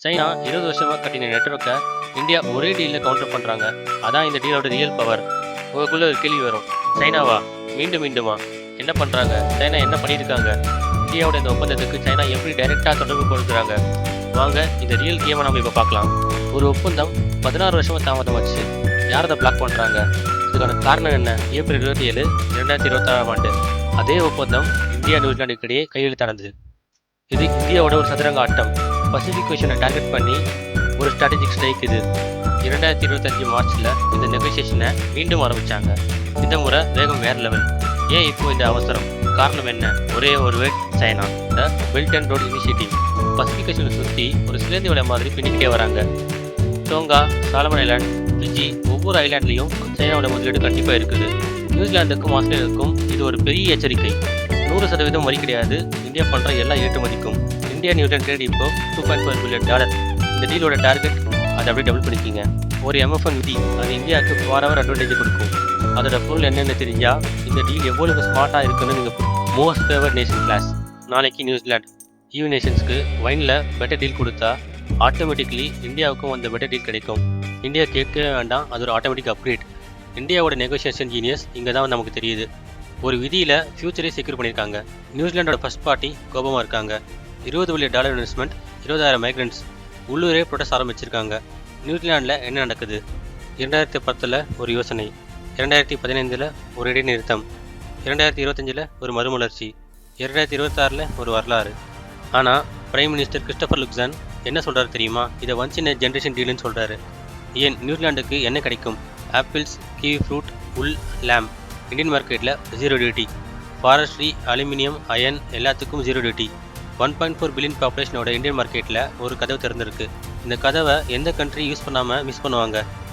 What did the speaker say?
China 20 வருஷமா கட்டின நெட்வொர்க்கை இந்தியா ஒரே டீல்ல கவுண்டர் பண்றாங்க. அதான் இந்த டீலோட ரியல் பவர். உங்களுக்குள்ள ஒரு கேள்வி வரும், சைனாவா மீண்டும் மீண்டுமா என்ன பண்றாங்க, சைனா என்ன பண்ணியிருக்காங்க, இந்தியாவோட இந்த ஒப்பந்தத்துக்கு சைனா எப்படி டைரக்டா தொடர்பு கொடுக்குறாங்க. வாங்க இந்த ரியல் கேமை நம்ம இப்போ பார்க்கலாம். ஒரு ஒப்பந்தம் 16 வருஷமா தாமதமாச்சு. யார் அதை பிளாக் பண்றாங்க, இதுக்கான காரணம் என்ன? ஏப்ரல் 27, 2026ஆம் ஆண்டு அதே ஒப்பந்தம் இந்தியா நியூசிலாந்துக்கு இடையே கையெழுத்தானது. இது இந்தியாவோட ஒரு சதுரங்க ஆட்டம். பசிபிக் ஓஷனை டார்கெட் பண்ணி ஒரு ஸ்ட்ராட்டஜிக் ஸ்ட்ரைக் இது. 2025 மார்ச்ல இந்த நெகோசியேஷனை மீண்டும் ஆரம்பிச்சாங்க. இந்த முறை வேகம் வேற லெவல். ஏன் இப்போ இந்த அவசரம்? காரணம் என்ன? ஒரே ஒரு word, China. The belt and road initiative. Pacific ஓஷனை சுற்றி ஒரு சிலந்தி வலை மாதிரி பின்னிக்கிட்டே வராங்க. டோங்கா, சாலமன் ஐலாண்ட், ஃபிஜி, ஒவ்வொரு ஐலாண்ட்லையும் சைனாவோட முதலீடு கண்டிப்பாக இருக்குது. நியூசிலாந்துக்கும் ஆஸ்திரேலியாவுக்கும் இது ஒரு பெரிய எச்சரிக்கை. 100% வரி கிடையாது இந்தியா பண்ணுற எல்லா ஏற்றுமதிக்கும். இந்தியா நியூசிலாந்து ட்ரேட் இப்போ $2.4 பில்லியன். இந்த டீலோட டார்கெட் அதை அப்படியே டபுள் பண்ணிக்கிங்க. ஒரு MFN விதி அது இந்தியாவுக்கு ஃபாரவர் அட்வான்டேஜ் கொடுக்கும். அதோட பொருள் என்னென்னு தெரிஞ்சால் இந்த டீல் எவ்வளவு ஸ்மார்ட்டாக இருக்குன்னு நீங்கள் மோஸ்ட் ஃபேவர்ட் நேஷன் கிளாஸ். நாளைக்கு நியூசிலாந்து EU நேஷன்ஸ்க்கு வைனில் பெட்டர் டீல் கொடுத்தா ஆட்டோமேட்டிக்லி இந்தியாவுக்கும் அந்த பெட்டர் டீல் கிடைக்கும். இந்தியா கேட்கவே வேண்டாம், அது ஒரு ஆட்டோமேட்டிக் அப்கிரேட். இந்தியாவோட நெகோசியேஷன் ஜீனியஸ் இங்கே தான் நமக்கு தெரியுது. ஒரு விதியில் ஃபியூச்சரே செக்யூர் பண்ணியிருக்காங்க. நியூசிலாண்டோட ஃபர்ஸ்ட் பார்ட்டி கோபமாக இருக்காங்க. $20 பில்லியன் இன்வெஸ்ட்மெண்ட், 20,000 மைக்ரண்ட்ஸ், உள்ளூரே ப்ரொடெஸ்ட் ஆரம்பிச்சிருக்காங்க. நியூசிலாண்டில் என்ன நடக்குது? 2010 ஒரு யோசனை, 2015 ஒரு இடைநிறுத்தம், 2025 ஒரு மறுமலர்ச்சி, 2026 ஒரு வரலாறு. ஆனால் பிரைம் மினிஸ்டர் கிறிஸ்டோபர் லுக்சன் என்ன சொல்கிறாரு தெரியுமா? இதை ஒன்ஸ் இன் ஜென்ரேஷன் டீல்னு சொல்கிறாரு. ஏன் நியூசிலாண்டுக்கு என்ன கிடைக்கும்? ஆப்பிள்ஸ், கிவி ஃப்ரூட், உல், லேம். இந்தியன் மார்க்கெட்டில் 0 டியூட்டி. ஃபாரஸ்ட்ரி, அலுமினியம், அயன் எல்லாத்துக்கும் 0 டியூட்டி. 1.4 பில்லியன் பாப்புலேஷனோட இந்தியன் மார்க்கெட்டில் ஒரு கதவு திறந்திருக்கு. இந்த கதவை எந்த கண்ட்ரி யூஸ் பண்ணாமல் மிஸ் பண்ணுவாங்க?